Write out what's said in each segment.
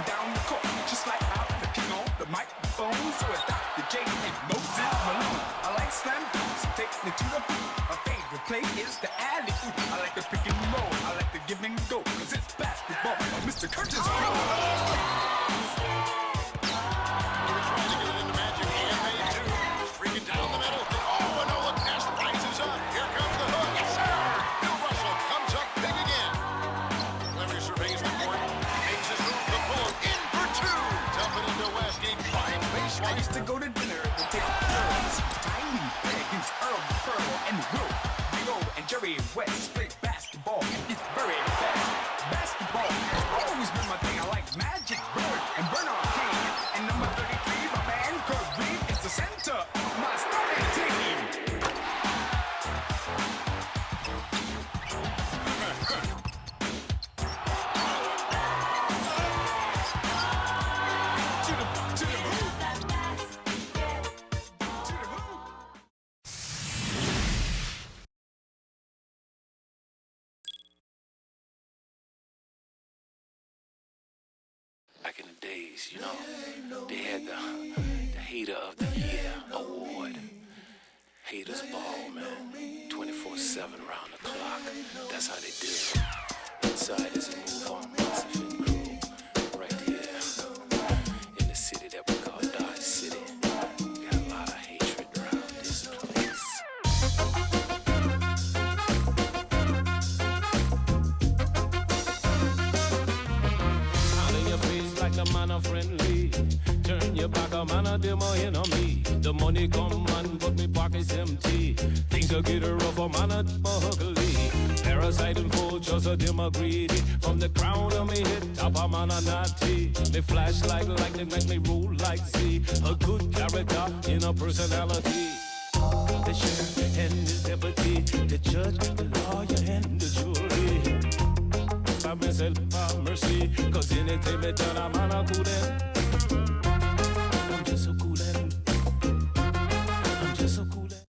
down the court, just like I'm the king on the microphone. So it's Dr. J and Moses Malone. I like slam dunks, take me to the beat. My favorite play is the alley-oop. I like the pick and roll, I like the give and go, cause it's basketball. Mr. Curtis I used to go to dinner to take turns. Tiny Dragons, Earl, Pearl, and Will. Rio and Jerry West play basketball, and it's very fast. Basketball has always been my thing. I like Magic Bird and Bernard King. And number 33, my man, Kurt Reed, is the center of my starting team. Back in the days, you know, they had the Hater of the Year award. Haters ball, man. 24/7 round the clock. That's how they do it. Inside is a move on massive and crew. Right here in the city that we call Dodge City. Got a lot of hatred around this place. The man are friendly. Turn your back, a man a demo enemy. The money come man, but me pockets empty. Things are getting rough, a man a ugly. Parasite and vultures a demo greedy. From the crown of me head, top a man a naughty. Me flash like lightning, make me roll like sea. A good character in a personality. The sheriff and his deputy, the judge, the lawyer and the jury. Myself mercy, cause anything me done, I'm on a cool end. I'm just so cool end. I'm just so cool end.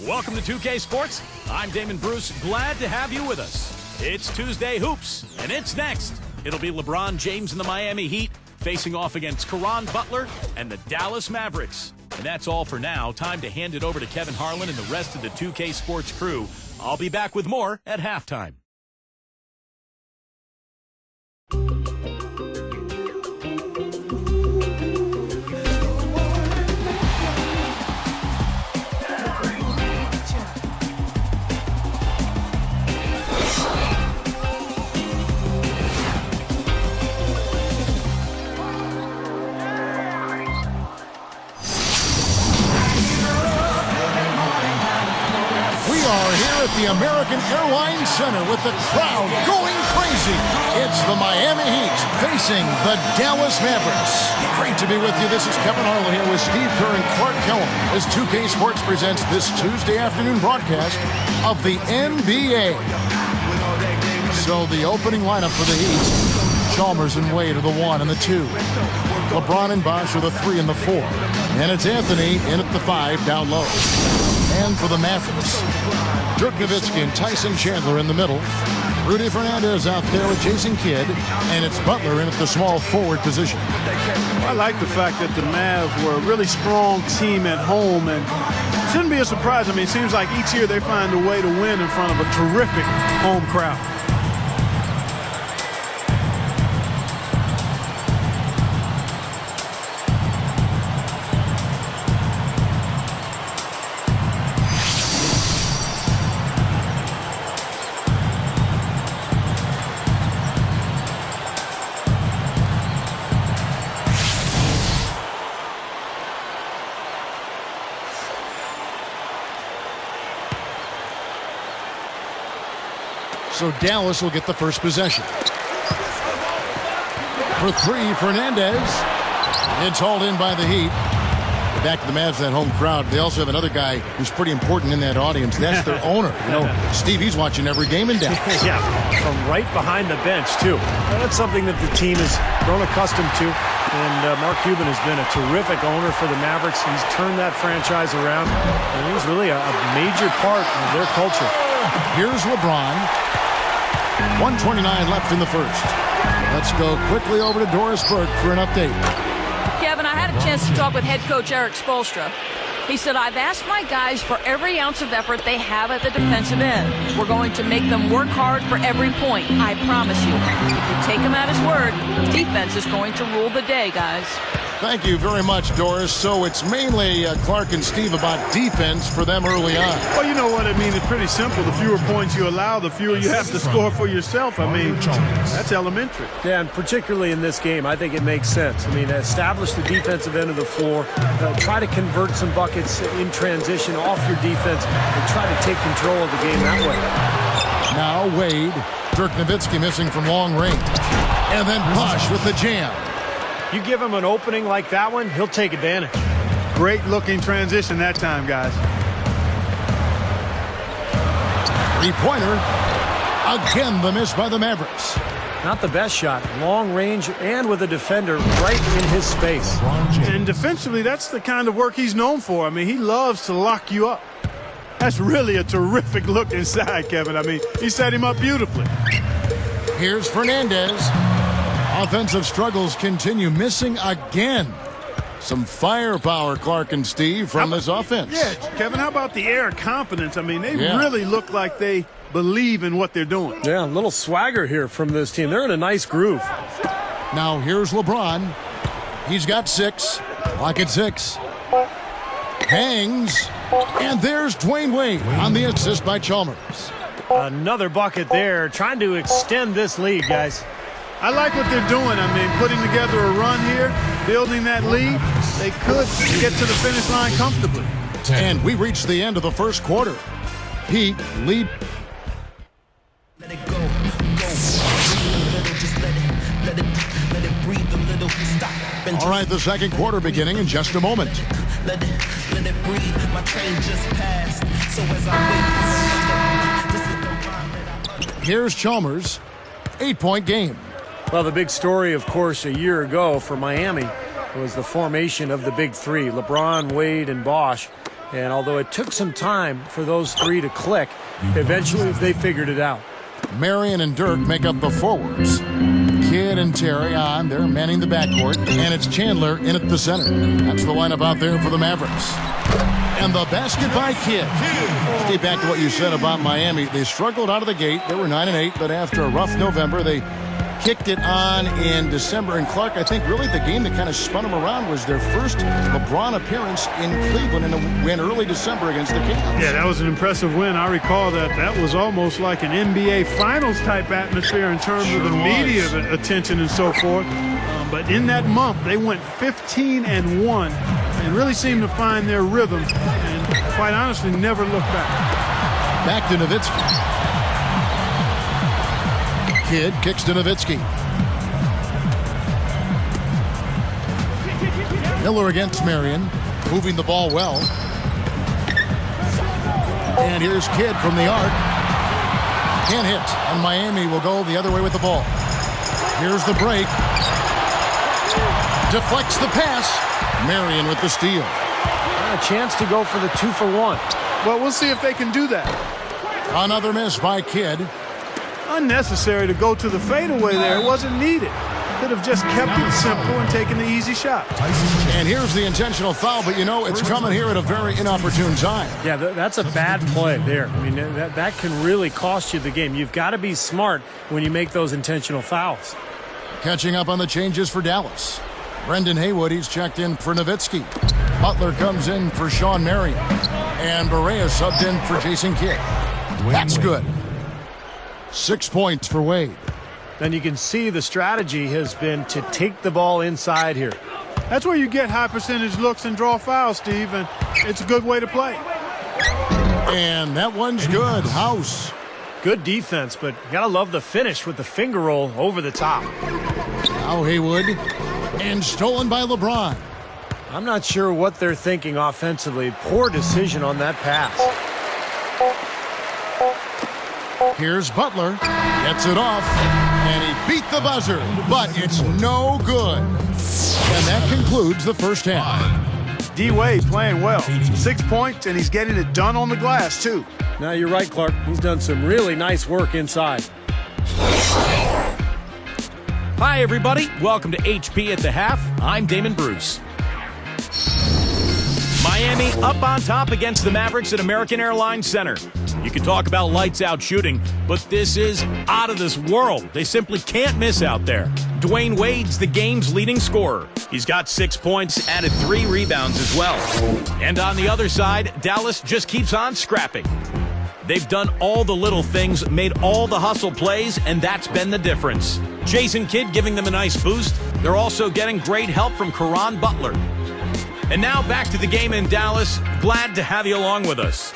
Welcome to 2K Sports. I'm Damon Bruce. Glad to have you with us. It's Tuesday Hoops, and it's next. It'll be LeBron James and the Miami Heat facing off against Caron Butler and the Dallas Mavericks. And that's all for now. Time to hand it over to Kevin Harlan and the rest of the 2K Sports crew. I'll be back with more at halftime. The American Airlines Center with the crowd going crazy. It's the Miami Heat facing the Dallas Mavericks. Great to be with you. This is Kevin Harlan here with Steve Kerr and Clark Kellum as 2K Sports presents this Tuesday afternoon broadcast of the NBA. So the opening lineup for the Heat: Chalmers and Wade are the 1 and the 2. LeBron and Bosh are the 3 and the 4. And it's Anthony in at the 5 down low. And for the Mavericks, Dirk Nowitzki and Tyson Chandler in the middle. Rudy Fernandez out there with Jason Kidd. And it's Butler in at the small forward position. I like the fact that the Mavs were a really strong team at home, and it shouldn't be a surprise. I mean, it seems like each year they find a way to win in front of a terrific home crowd. So Dallas will get the first possession. For 3, Fernandez. It's hauled in by the Heat. Back to the Mavs, that home crowd. They also have another guy who's pretty important in that audience. That's their owner. You know, Steve, he's watching every game in Dallas. Yeah, from right behind the bench, too. That's something that the team has grown accustomed to. And Mark Cuban has been a terrific owner for the Mavericks. He's turned that franchise around. And he's really a major part of their culture. Here's LeBron. 1:29 left in the first. Let's go quickly over to Doris Burke for an update. Kevin, I had a chance to talk with head coach Eric Spoelstra. He said, I've asked my guys for every ounce of effort they have at the defensive end. We're going to make them work hard for every point, I promise you. If you take him at his word, defense is going to rule the day, guys. Thank you very much, Doris. So it's mainly Clark and Steve about defense for them early on. Well, you know what I mean. It's pretty simple. The fewer points you allow, the fewer you have to score for yourself. I mean, that's elementary. Yeah, and particularly in this game, I think it makes sense. I mean, establish the defensive end of the floor, try to convert some buckets in transition off your defense, and try to take control of the game that way. Now Wade, Dirk Nowitzki missing from long range. And then Bush with the jam. You give him an opening like that one, he'll take advantage. Great looking transition that time, guys. Three-pointer. Again, the miss by the Mavericks. Not the best shot. Long range and with a defender right in his space. And defensively, that's the kind of work he's known for. I mean, he loves to lock you up. That's really a terrific look inside, Kevin. I mean, he set him up beautifully. Here's Fernandez. Offensive struggles continue, missing again. Some firepower, Clark and Steve, from this offense. Yeah, Kevin, how about the air of confidence? I mean, they really look like they believe in what they're doing. Yeah, a little swagger here from this team. They're in a nice groove. Now here's LeBron. He's got 6. Lock at 6. Hangs. And there's Dwayne Wade on the assist by Chalmers. Another bucket there, trying to extend this lead, guys. I like what they're doing. I mean, putting together a run here, building that lead. They could get to the finish line comfortably. And we reached the end of the first quarter. Heat lead. Let it go. Just let it breathe a little. Stop. All right, the second quarter beginning in just a moment. Let it breathe. My train just passed. So as I wait, this is the rhyme that I. Here's Chalmers. 8-point game. Well, the big story, of course, a year ago for Miami was the formation of the big three, LeBron, Wade, and Bosh. And although it took some time for those three to click, eventually they figured it out. Marion and Dirk make up the forwards. Kidd and Terry on. They're manning the backcourt. And it's Chandler in at the center. That's the lineup out there for the Mavericks. And the basket by Kidd. Stay back to what you said about Miami. They struggled out of the gate. They were 9-8, but after a rough November, they kicked it on in December. And Clark, I think really the game that kind of spun them around was their first LeBron appearance in Cleveland in a win early December against the Cavs. Yeah, that was an impressive win. I recall that was almost like an NBA Finals type atmosphere in terms of the media attention and so forth. But in that month, they went 15-1 and really seemed to find their rhythm and quite honestly never looked back. Back to Nowitzki. Kidd kicks to Nowitzki. Miller against Marion, moving the ball well. And here's Kidd from the arc. Can't hit, and Miami will go the other way with the ball. Here's the break. Deflects the pass. Marion with the steal. A chance to go for the 2-for-1. Well, we'll see if they can do that. Another miss by Kidd. Unnecessary to go to the fadeaway there. It wasn't needed. Could have just kept it simple and taken the easy shot. And here's the intentional foul, but you know, it's coming here at a very inopportune time. Yeah, that's a bad play there. I mean, that can really cost you the game. You've got to be smart when you make those intentional fouls. Catching up on the changes for Dallas. Brendan Haywood, he's checked in for Nowitzki. Butler comes in for Sean Marion. And Barea subbed in for Jason Kidd. That's good. 6 points for Wade. And you can see the strategy has been to take the ball inside here. That's where you get high percentage looks and draw fouls, Steve, and it's a good way to play. And that one's good. House. Good defense, but you gotta love the finish with the finger roll over the top. Now Haywood. And stolen by LeBron. I'm not sure what they're thinking offensively. Poor decision on that pass. Here's Butler. Gets it off. And he beat the buzzer. But it's no good. And that concludes the first half. D-Wade playing well. 6 points, and he's getting it done on the glass, too. Now, you're right, Clark. He's done some really nice work inside. Hi, everybody. Welcome to HP at the Half. I'm Damon Bruce. Miami up on top against the Mavericks at American Airlines Center. You can talk about lights out shooting, but this is out of this world. They simply can't miss out there. Dwayne Wade's the game's leading scorer. He's got 6 points, added 3 rebounds as well. And on the other side, Dallas just keeps on scrapping. They've done all the little things, made all the hustle plays, and that's been the difference. Jason Kidd giving them a nice boost. They're also getting great help from Caron Butler. And now back to the game in Dallas. Glad to have you along with us.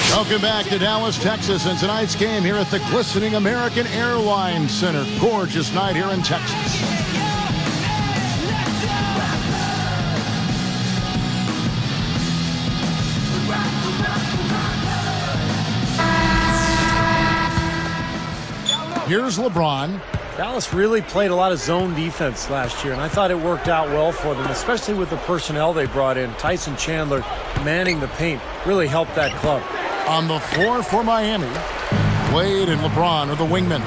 Welcome back to Dallas, Texas, and tonight's game here at the glistening American Airlines Center. Gorgeous night here in Texas. Here's LeBron. Dallas really played a lot of zone defense last year, and I thought it worked out well for them, especially with the personnel they brought in. Tyson Chandler manning the paint really helped that club. On the floor for Miami, Wade and LeBron are the wingmen.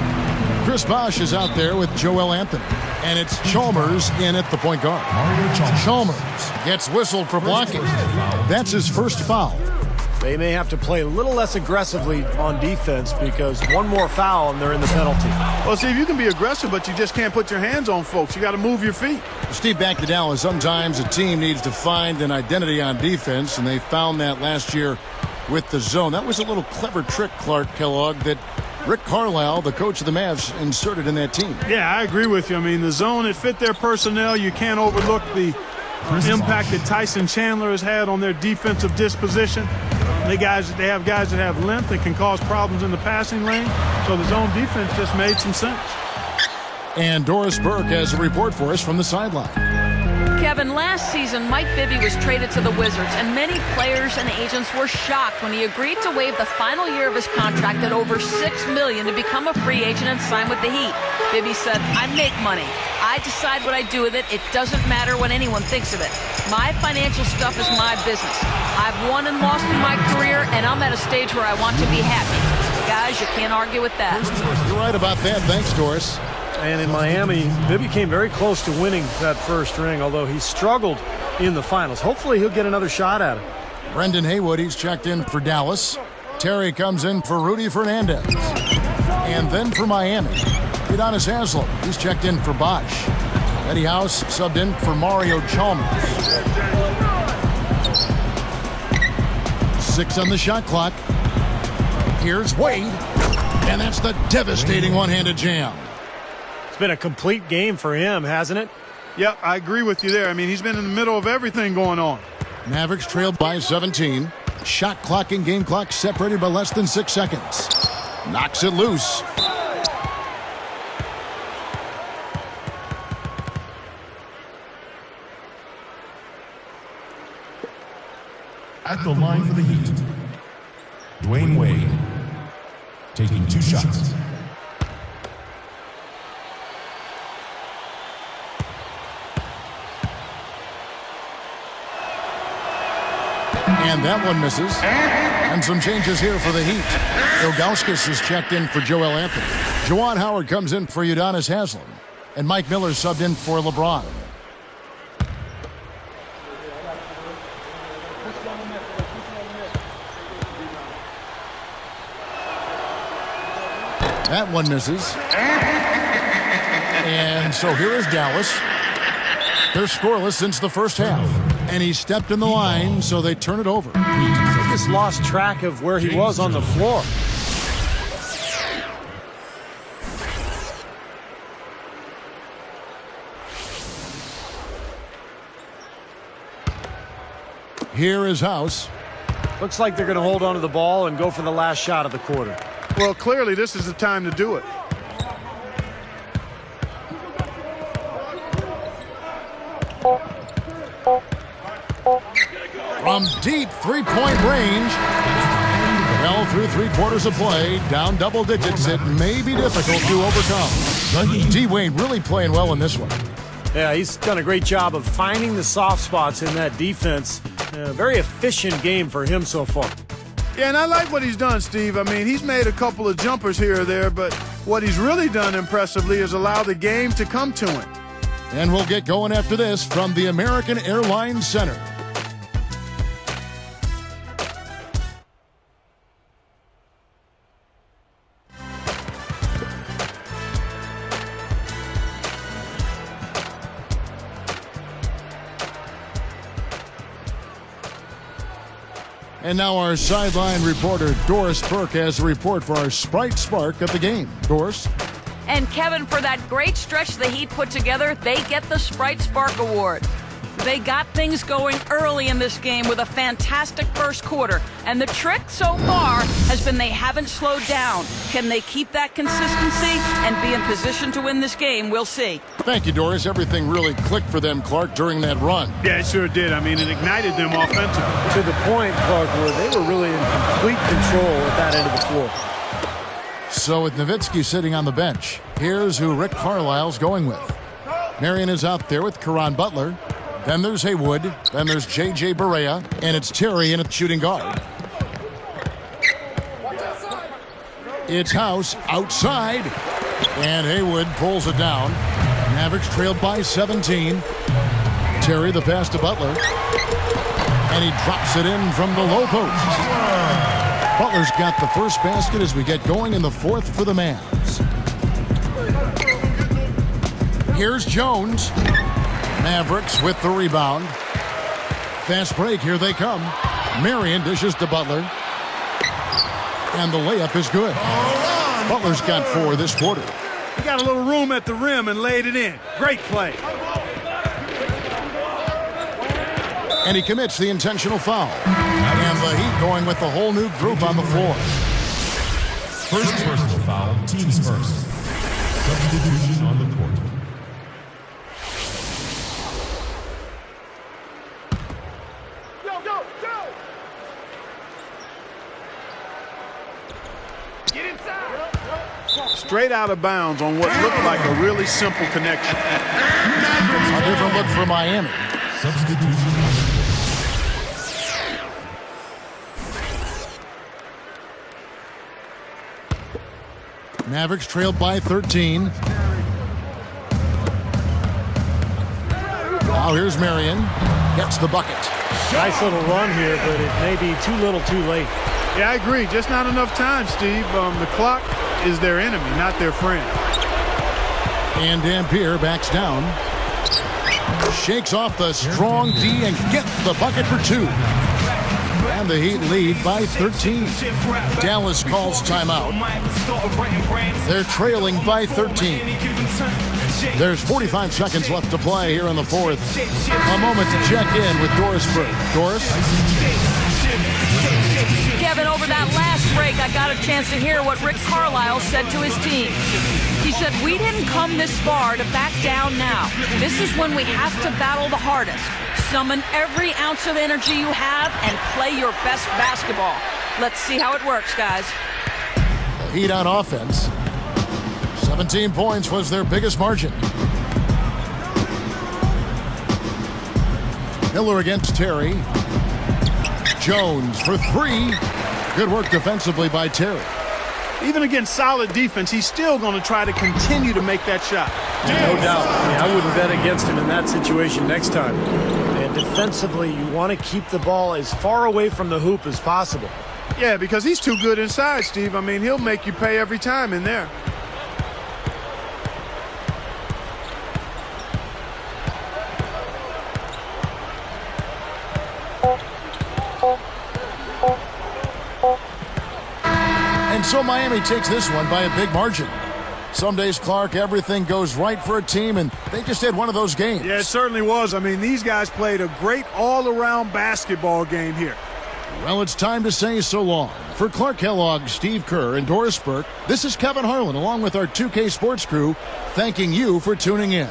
Chris Bosh is out there with Joel Anthony, and it's Chalmers in at the point guard. Chalmers gets whistled for blocking. That's his first foul. They may have to play a little less aggressively on defense because one more foul and they're in the penalty. Well, Steve, you can be aggressive, but you just can't put your hands on folks. You got to move your feet. Steve, back to Dallas. Sometimes a team needs to find an identity on defense, and they found that last year with the zone. That was a little clever trick, Clark Kellogg, that Rick Carlisle, the coach of the Mavs, inserted in that team. Yeah, I agree with you. I mean, the zone, it fit their personnel. You can't overlook the impact that Tyson Chandler has had on their defensive disposition. They have guys that have length that can cause problems in the passing lane. So the zone defense just made some sense. And Doris Burke has a report for us from the sideline. Kevin, last season, Mike Bibby was traded to the Wizards, and many players and agents were shocked when he agreed to waive the final year of his contract at over $6 million to become a free agent and sign with the Heat. Bibby said, "I make money. I decide what I do with it. It doesn't matter what anyone thinks of it. My financial stuff is my business. I've won and lost in my career, and I'm at a stage where I want to be happy." Guys, you can't argue with that. You're right about that. Thanks, Doris. And in Miami, Bibby came very close to winning that first ring, although he struggled in the finals. Hopefully he'll get another shot at it. Brendan Haywood, he's checked in for Dallas. Terry comes in for Rudy Fernandez. And then for Miami, Udonis Haslem, he's checked in for Bosh. Eddie House subbed in for Mario Chalmers. 6 on the shot clock. Here's Wade. And that's the devastating one-handed jam. It's been a complete game for him, hasn't it? Yep, I agree with you there. I mean, he's been in the middle of everything going on. Mavericks trailed by 17. Shot clock and game clock separated by less than 6 seconds. Knocks it loose. At the line for the Heat, Dwayne Wade, taking 2 shots. And that one misses. And some changes here for the Heat. Ilgauskas is checked in for Joel Anthony. Juwan Howard comes in for Udonis Haslem. And Mike Miller subbed in for LeBron. That one misses. And so here is Dallas. They're scoreless since the first half. And he stepped in the line, so they turn it over. He just lost track of where he was on the floor. Here is House. Looks like they're going to hold on to the ball and go for the last shot of the quarter. Well, clearly this is the time to do it. From deep three-point range. Well, through 3/4 of play, down double digits, it may be difficult to overcome. D-Wayne really playing well in this one. Yeah, he's done a great job of finding the soft spots in that defense. Very efficient game for him so far. Yeah, and I like what he's done, Steve. I mean, he's made a couple of jumpers here or there, but what he's really done impressively is allow the game to come to him. And we'll get going after this from the American Airlines Center. And now our sideline reporter, Doris Burke, has a report for our Sprite Spark of the game. Doris? And Kevin, for that great stretch the Heat put together, they get the Sprite Spark Award. They got things going early in this game with a fantastic first quarter. And the trick so far has been they haven't slowed down. Can they keep that consistency and be in position to win this game? We'll see. Thank you, Doris. Everything really clicked for them, Clark, during that run. Yeah, it sure did. I mean, it ignited them offensively. To the point, Clark, where they were really in complete control at that end of the floor. So with Nowitzki sitting on the bench, here's who Rick Carlisle's going with. Marion is out there with Caron Butler. Then there's Haywood. Then there's J.J. Barea. And it's Terry in at shooting guard. It's House outside. And Haywood pulls it down. Mavericks trailed by 17. Terry the pass to Butler. And he drops it in from the low post. Butler's got the first basket as we get going in the fourth for the Mavs. Here's Jones. Mavericks with the rebound. Fast break, here they come. Marion dishes to Butler. And the layup is good. Butler's got 4 this quarter. He got a little room at the rim and laid it in. Great play. And he commits the intentional foul. And the Heat going with the whole new group on the floor. First personal foul, teams first. Substitution on the court. Straight out of bounds on what looked like a really simple connection. A different look for Miami. Substitution. Mavericks trailed by 13. Now here's Marion. Gets the bucket. Nice little run here, but it may be too little too late. Yeah, I agree. Just not enough time, Steve. The clock is their enemy, not their friend. And Dampier backs down. Shakes off the strong D and gets the bucket for 2. And the Heat lead by 13. Dallas calls timeout. They're trailing by 13. There's 45 seconds left to play here in the fourth. A moment to check in with Doris Burke. Doris? Kevin, over that last break, I got a chance to hear what Rick Carlisle said to his team. He said, we didn't come this far to back down now. This is when we have to battle the hardest. Summon every ounce of energy you have and play your best basketball. Let's see how it works, guys. Heat on offense. 17 points was their biggest margin. Miller against Terry. Jones for 3. Good work defensively by Terry. Even against solid defense, he's still going to try to continue to make that shot. No doubt. I wouldn't bet against him in that situation next time. And defensively, you want to keep the ball as far away from the hoop as possible. Yeah, because he's too good inside, Steve. I mean, he'll make you pay every time in there. And so Miami takes this one by a big margin. Some days, Clark, everything goes right for a team, and they just had one of those games. Yeah, it certainly was. I mean, these guys played a great all-around basketball game here. Well, it's time to say so long. For Clark Kellogg, Steve Kerr, and Doris Burke, this is Kevin Harlan, along with our 2K Sports crew, thanking you for tuning in.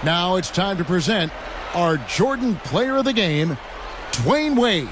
Now it's time to present our Jordan Player of the Game, Dwayne Wade.